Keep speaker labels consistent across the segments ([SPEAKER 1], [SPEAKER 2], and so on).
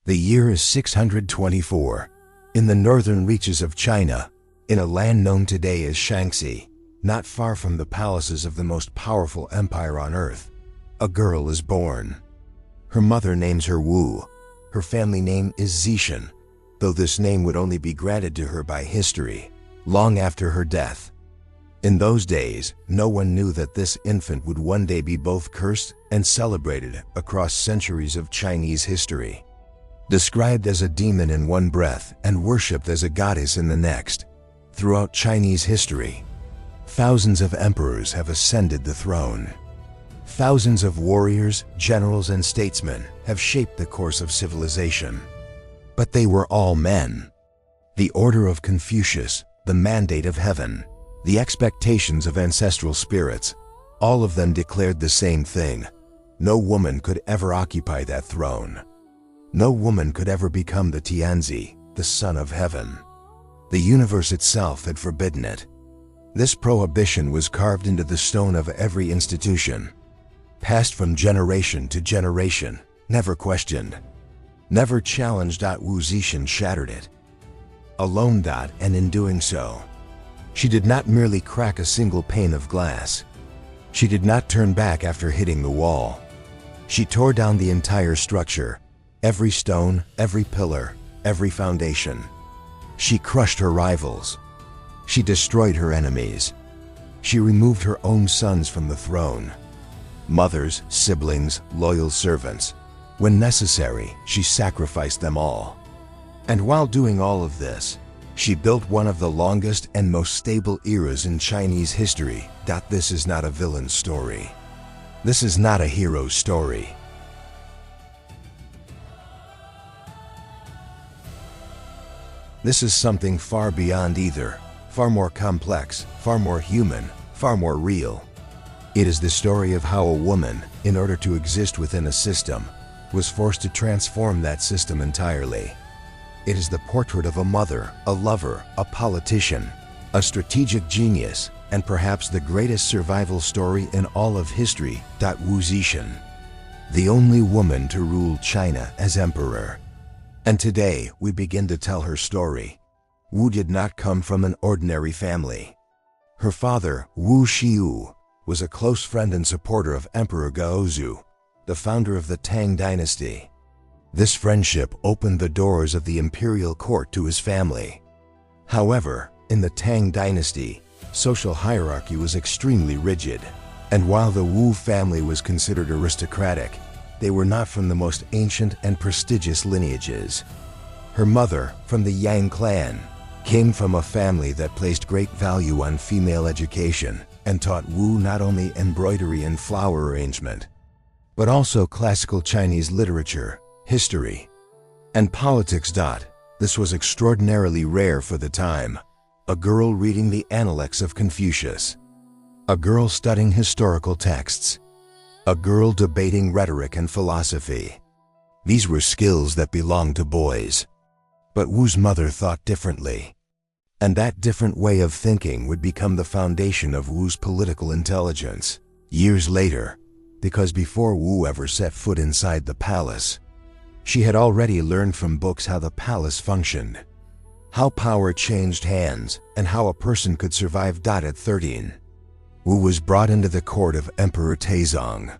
[SPEAKER 1] The year is 624. In the northern reaches of China, in a land known today as Shaanxi, not far from the palaces of the most powerful empire on earth, a girl is born. Her mother names her Wu. Her family name is Zetian, though this name would only be granted to her by history, long after her death. In those days, no one knew that this infant would one day be both cursed and celebrated across centuries of Chinese history. Described as a demon in one breath and worshipped as a goddess in the next, throughout Chinese history, thousands of emperors have ascended the throne. Thousands of warriors, generals, and statesmen have shaped the course of civilization. But they were all men. The order of Confucius, the mandate of heaven, the expectations of ancestral spirits, all of them declared the same thing. No woman could ever occupy that throne. No woman could ever become the Tianzi, the son of heaven. The universe itself had forbidden it. This prohibition was carved into the stone of every institution, passed from generation to generation, never questioned, never challenged. Wu Zetian shattered it alone, and in doing so, she did not merely crack a single pane of glass. She did not turn back after hitting the wall. She tore down the entire structure, every stone, every pillar, every foundation. She crushed her rivals. She destroyed her enemies. She removed her own sons from the throne. Mothers, siblings, loyal servants. When necessary, she sacrificed them all. And while doing all of this, she built one of the longest and most stable eras in Chinese history. This is not a villain's story. This is not a hero's story. This is something far beyond either, far more complex, far more human, far more real. It is the story of how a woman, in order to exist within a system, was forced to transform that system entirely. It is the portrait of a mother, a lover, a politician, a strategic genius, and perhaps the greatest survival story in all of history. Wu Zetian, the only woman to rule China as emperor. And today, we begin to tell her story. Wu did not come from an ordinary family. Her father, Wu Xiu, was a close friend and supporter of Emperor Gaozong, the founder of the Tang dynasty. This friendship opened the doors of the imperial court to his family. However, in the Tang dynasty, social hierarchy was extremely rigid, and while the Wu family was considered aristocratic, they were not from the most ancient and prestigious lineages. Her mother, from the Yang clan, came from a family that placed great value on female education and taught Wu not only embroidery and flower arrangement, but also classical Chinese literature, history, and politics. This was extraordinarily rare for the time. A girl reading the Analects of Confucius, a girl studying historical texts, a girl debating rhetoric and philosophy. These were skills that belonged to boys. But Wu's mother thought differently. And that different way of thinking would become the foundation of Wu's political intelligence years later, because before Wu ever set foot inside the palace, she had already learned from books how the palace functioned, how power changed hands, and how a person could survive. At 13, Wu was brought into the court of Emperor Gaozong.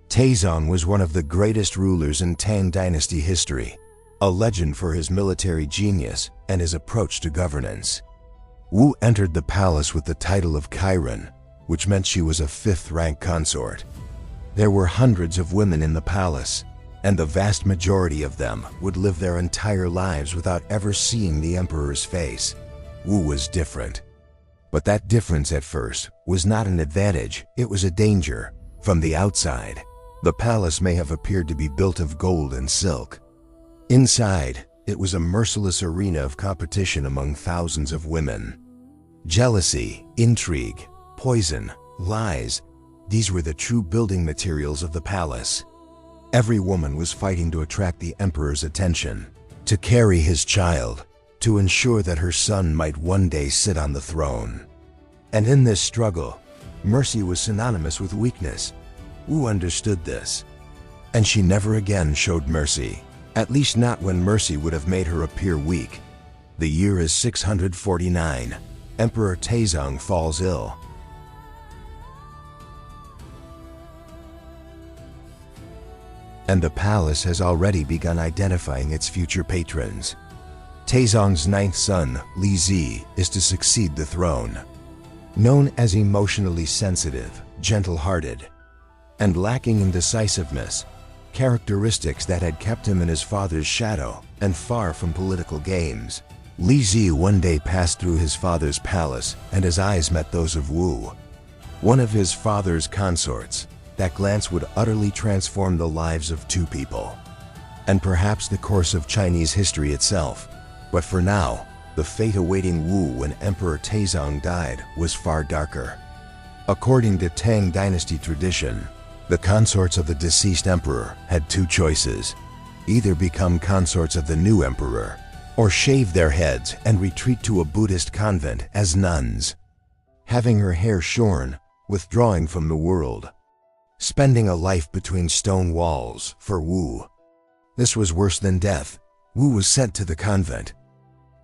[SPEAKER 1] Gaozong was one of the greatest rulers in Tang dynasty history, a legend for his military genius and his approach to governance. Wu entered the palace with the title of Chiron, which meant she was a fifth-rank consort. There were hundreds of women in the palace, and the vast majority of them would live their entire lives without ever seeing the emperor's face. Wu was different. But that difference at first was not an advantage, it was a danger. From the outside, the palace may have appeared to be built of gold and silk. Inside, it was a merciless arena of competition among thousands of women. Jealousy, intrigue, poison, lies, these were the true building materials of the palace. Every woman was fighting to attract the emperor's attention, to carry his child, to ensure that her son might one day sit on the throne. And in this struggle, mercy was synonymous with weakness. Wu understood this, and she never again showed mercy. At least not when mercy would have made her appear weak. The year is 649. Emperor Gaozong falls ill. And the palace has already begun identifying its future patrons. Gaozong's ninth son, Li Zi, is to succeed the throne. Known as emotionally sensitive, gentle-hearted, and lacking in decisiveness, characteristics that had kept him in his father's shadow and far from political games, Li Zi one day passed through his father's palace and his eyes met those of Wu, one of his father's consorts. That glance would utterly transform the lives of two people, and perhaps the course of Chinese history itself. But for now, the fate awaiting Wu when Emperor Gaozong died was far darker. According to Tang Dynasty tradition, the consorts of the deceased emperor had two choices: either become consorts of the new emperor, or shave their heads and retreat to a Buddhist convent as nuns, having her hair shorn, withdrawing from the world, spending a life between stone walls. For Wu, this was worse than death. Wu was sent to the convent.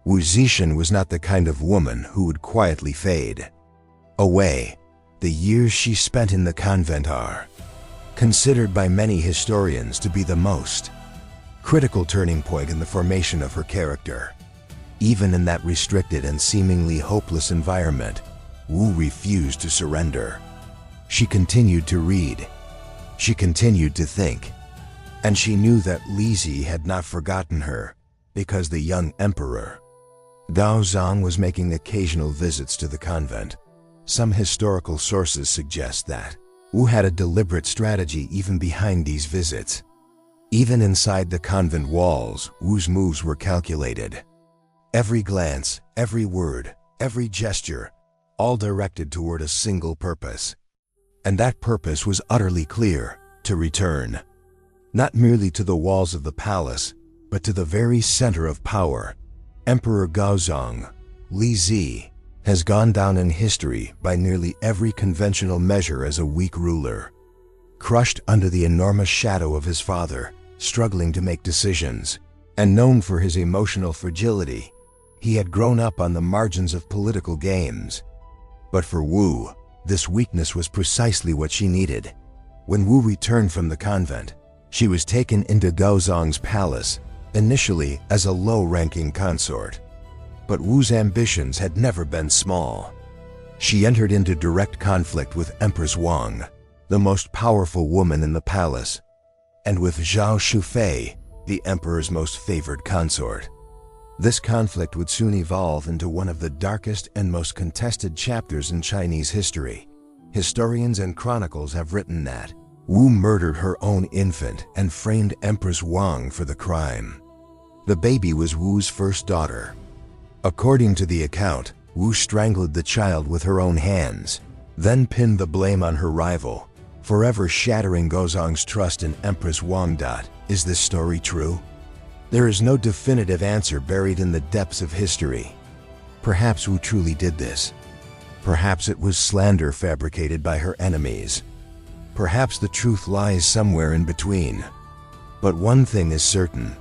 [SPEAKER 1] Wu Zetian was not the kind of woman who would quietly fade away. The years she spent in the convent are considered by many historians to be the most critical turning point in the formation of her character. Even in that restricted and seemingly hopeless environment, Wu refused to surrender. She continued to read. She continued to think. And she knew that Li Zi had not forgotten her, because the young Emperor Gaozong was making occasional visits to the convent. Some historical sources suggest that Wu had a deliberate strategy even behind these visits. Even inside the convent walls, Wu's moves were calculated. Every glance, every word, every gesture, all directed toward a single purpose. And that purpose was utterly clear: to return, not merely to the walls of the palace, but to the very center of power. Emperor Gaozong, Li Zi, has gone down in history by nearly every conventional measure as a weak ruler. Crushed under the enormous shadow of his father, struggling to make decisions, and known for his emotional fragility, he had grown up on the margins of political games. But for Wu, this weakness was precisely what she needed. When Wu returned from the convent, she was taken into Gaozong's palace, initially as a low-ranking consort. But Wu's ambitions had never been small. She entered into direct conflict with Empress Wang, the most powerful woman in the palace, and with Zhao Shufei, the emperor's most favored consort. This conflict would soon evolve into one of the darkest and most contested chapters in Chinese history. Historians and chronicles have written that Wu murdered her own infant and framed Empress Wang for the crime. The baby was Wu's first daughter. According to the account, Wu strangled the child with her own hands, then pinned the blame on her rival, forever shattering Gaozong's trust in Empress Wang. Is this story true? There is no definitive answer buried in the depths of history. Perhaps Wu truly did this. Perhaps it was slander fabricated by her enemies. Perhaps the truth lies somewhere in between. But one thing is certain: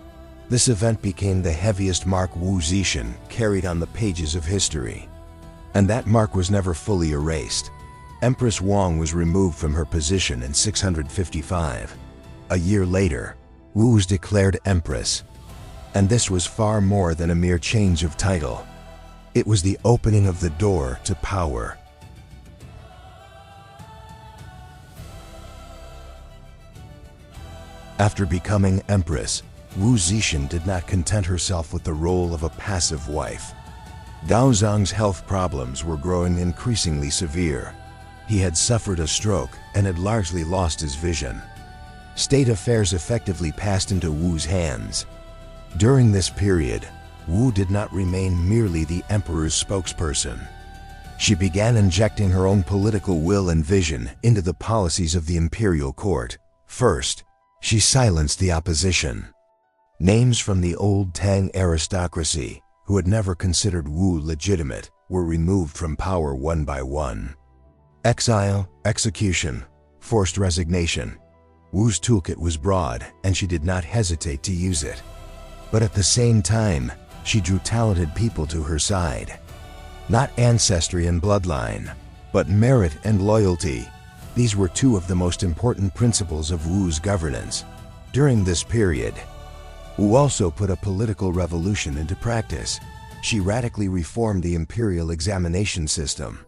[SPEAKER 1] this event became the heaviest mark Wu Zetian carried on the pages of history. And that mark was never fully erased. Empress Wang was removed from her position in 655. A year later, Wu was declared Empress. And this was far more than a mere change of title. It was the opening of the door to power. After becoming Empress, Wu Zetian did not content herself with the role of a passive wife. Gaozong's health problems were growing increasingly severe. He had suffered a stroke and had largely lost his vision. State affairs effectively passed into Wu's hands. During this period, Wu did not remain merely the emperor's spokesperson. She began injecting her own political will and vision into the policies of the imperial court. First, she silenced the opposition. Names from the old Tang aristocracy, who had never considered Wu legitimate, were removed from power one by one. Exile, execution, forced resignation. Wu's toolkit was broad, and she did not hesitate to use it. But at the same time, she drew talented people to her side. Not ancestry and bloodline, but merit and loyalty. These were two of the most important principles of Wu's governance. During this period, Wu also put a political revolution into practice. She radically reformed the imperial examination system.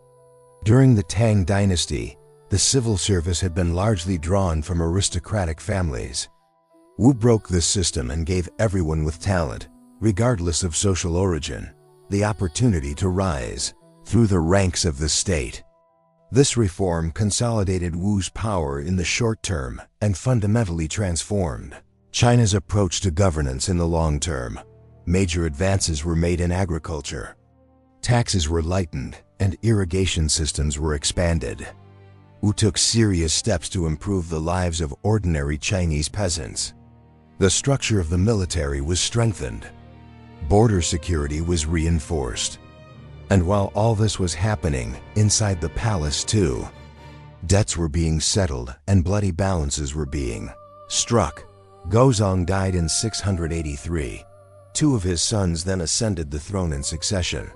[SPEAKER 1] During the Tang dynasty, the civil service had been largely drawn from aristocratic families. Wu broke this system and gave everyone with talent, regardless of social origin, the opportunity to rise through the ranks of the state. This reform consolidated Wu's power in the short term and fundamentally transformed China's approach to governance in the long term. Major advances were made in agriculture. Taxes were lightened and irrigation systems were expanded. Wu took serious steps to improve the lives of ordinary Chinese peasants. The structure of the military was strengthened. Border security was reinforced. And while all this was happening inside the palace too, debts were being settled and bloody balances were being struck. Gaozong died in 683. Two of his sons then ascended the throne in succession.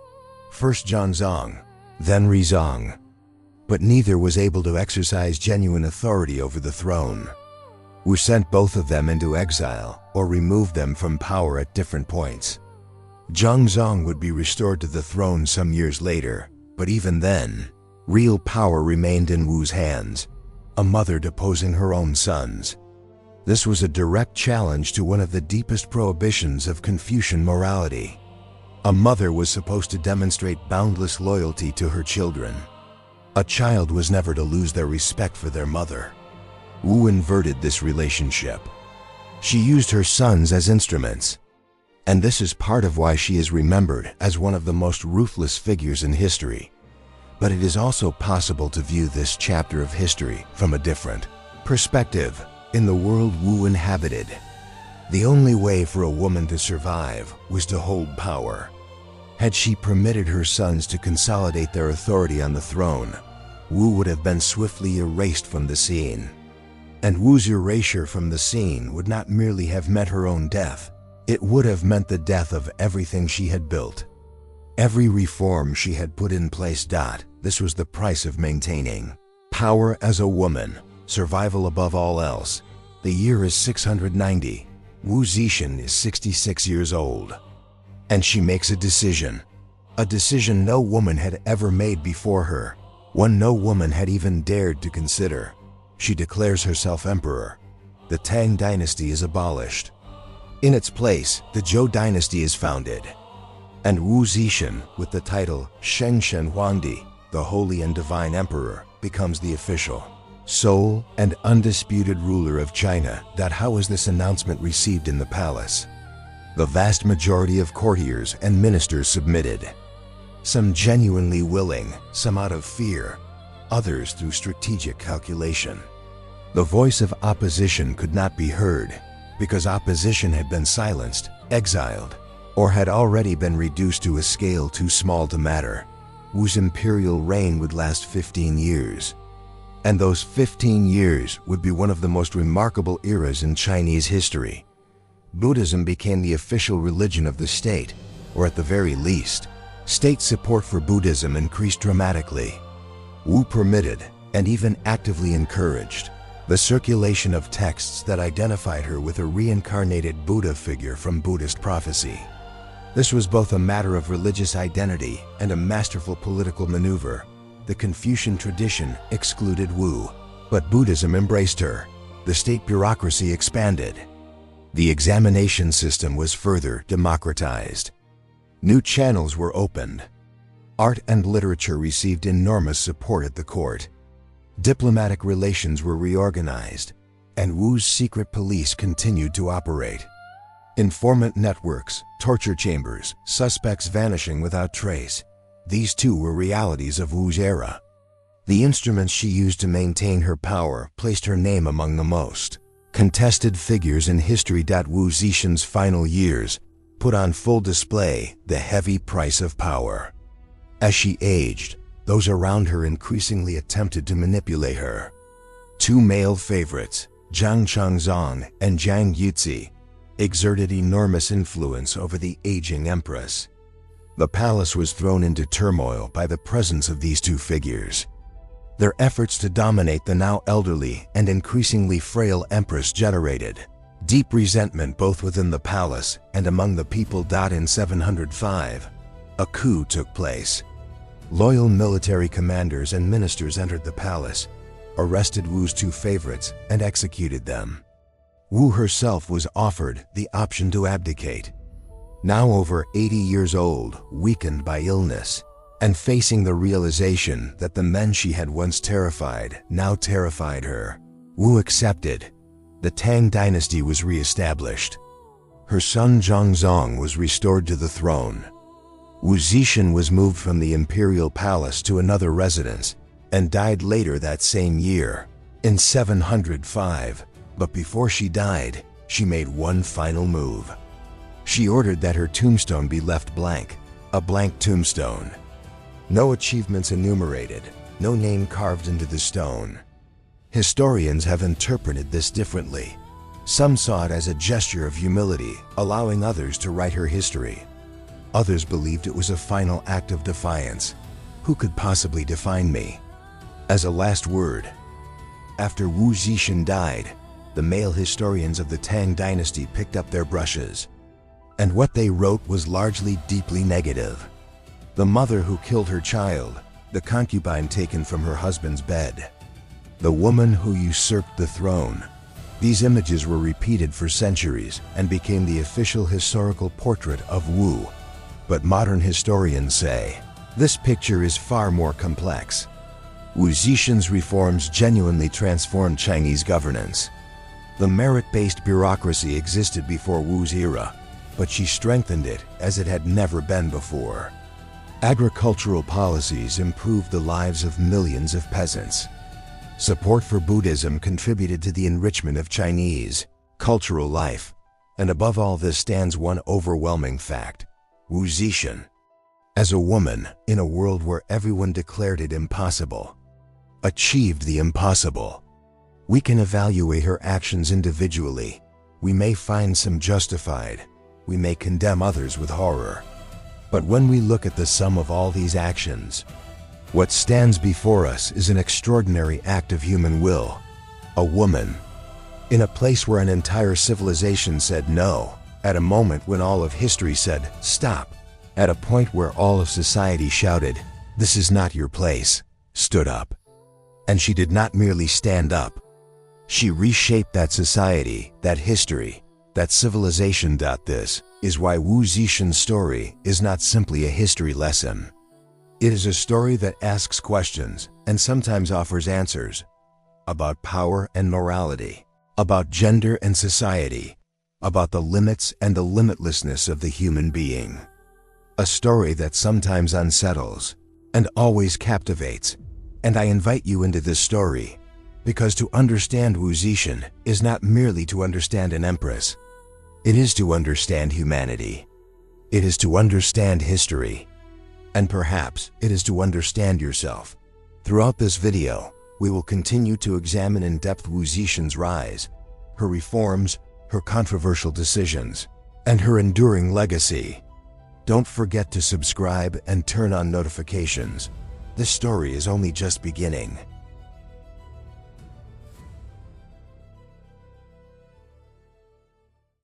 [SPEAKER 1] First Zhongzong, then Rizong. But neither was able to exercise genuine authority over the throne. Wu sent both of them into exile or removed them from power at different points. Zhongzong would be restored to the throne some years later, but even then, real power remained in Wu's hands, a mother deposing her own sons. This was a direct challenge to one of the deepest prohibitions of Confucian morality. A mother was supposed to demonstrate boundless loyalty to her children. A child was never to lose their respect for their mother. Wu inverted this relationship. She used her sons as instruments. And this is part of why she is remembered as one of the most ruthless figures in history. But it is also possible to view this chapter of history from a different perspective. In the world Wu inhabited, the only way for a woman to survive was to hold power. Had she permitted her sons to consolidate their authority on the throne, Wu would have been swiftly erased from the scene. And Wu's erasure from the scene would not merely have meant her own death, it would have meant the death of everything she had built. Every reform she had put in place. This was the price of maintaining power as a woman, survival above all else. The year is 690. Wu Zetian is 66 years old. And she makes a decision no woman had ever made before her, one no woman had even dared to consider. She declares herself emperor. The Tang dynasty is abolished. In its place, the Zhou dynasty is founded. And Wu Zetian, with the title Shengshen Huangdi, the Holy and Divine Emperor, becomes the official, sole, and undisputed ruler of China. How was this announcement received in the palace? The vast majority of courtiers and ministers submitted. Some genuinely willing, some out of fear, others through strategic calculation. The voice of opposition could not be heard, because opposition had been silenced, exiled, or had already been reduced to a scale too small to matter. Wu's imperial reign would last 15 years. And those 15 years would be one of the most remarkable eras in Chinese history. Buddhism became the official religion of the state, or at the very least, state support for Buddhism increased dramatically. Wu permitted, and even actively encouraged, the circulation of texts that identified her with a reincarnated Buddha figure from Buddhist prophecy. This was both a matter of religious identity and a masterful political maneuver. The Confucian tradition excluded Wu, but Buddhism embraced her. The state bureaucracy expanded. The examination system was further democratized. New channels were opened. Art and literature received enormous support at the court. Diplomatic relations were reorganized, and Wu's secret police continued to operate. Informant networks, torture chambers, suspects vanishing without trace. These too were realities of Wu's era. The instruments she used to maintain her power placed her name among the most contested figures in history. Wu Zetian's final years put on full display the heavy price of power. As she aged, those around her increasingly attempted to manipulate her. Two male favorites, Zhang Changzong and Zhang Yuzi, exerted enormous influence over the aging empress. The palace was thrown into turmoil by the presence of these two figures. Their efforts to dominate the now elderly and increasingly frail empress generated deep resentment both within the palace and among the people. In 705, a coup took place. Loyal military commanders and ministers entered the palace, arrested Wu's two favorites, and executed them. Wu herself was offered the option to abdicate. Now over 80 years old, weakened by illness, and facing the realization that the men she had once terrified now terrified her, Wu accepted. The Tang dynasty was re-established. Her son Gaozong was restored to the throne. Wu Zetian was moved from the imperial palace to another residence and died later that same year, in 705. But before she died, she made one final move. She ordered that her tombstone be left blank, a blank tombstone. No achievements enumerated, no name carved into the stone. Historians have interpreted this differently. Some saw it as a gesture of humility, allowing others to write her history. Others believed it was a final act of defiance. Who could possibly define me? As a last word, after Wu Zetian died, the male historians of the Tang dynasty picked up their brushes. And what they wrote was largely deeply negative. The mother who killed her child, the concubine taken from her husband's bed, the woman who usurped the throne. These images were repeated for centuries and became the official historical portrait of Wu. But modern historians say, this picture is far more complex. Wu Zetian's reforms genuinely transformed Chinese governance. The merit-based bureaucracy existed before Wu's era, but she strengthened it as it had never been before. Agricultural policies improved the lives of millions of peasants. Support for Buddhism contributed to the enrichment of Chinese cultural life. And above all this stands one overwhelming fact: Wu Zetian, as a woman in a world where everyone declared it impossible, achieved the impossible. We can evaluate her actions individually. We may find some justified. We may condemn others with horror. But when we look at the sum of all these actions, what stands before us is an extraordinary act of human will. A woman, in a place where an entire civilization said no, at a moment when all of history said stop, at a point where all of society shouted, "This is not your place," stood up. And she did not merely stand up. She reshaped that society, that history, that civilization. This is why Wu Zetian's story is not simply a history lesson. It is a story that asks questions and sometimes offers answers about power and morality, about gender and society, about the limits and the limitlessness of the human being. A story that sometimes unsettles and always captivates. And I invite you into this story because to understand Wu Zetian is not merely to understand an empress. It is to understand humanity. It is to understand history. And perhaps it is to understand yourself. Throughout this video, we will continue to examine in depth Wu Zetian's rise, her reforms, her controversial decisions, and her enduring legacy. Don't forget to subscribe and turn on notifications. This story is only just beginning.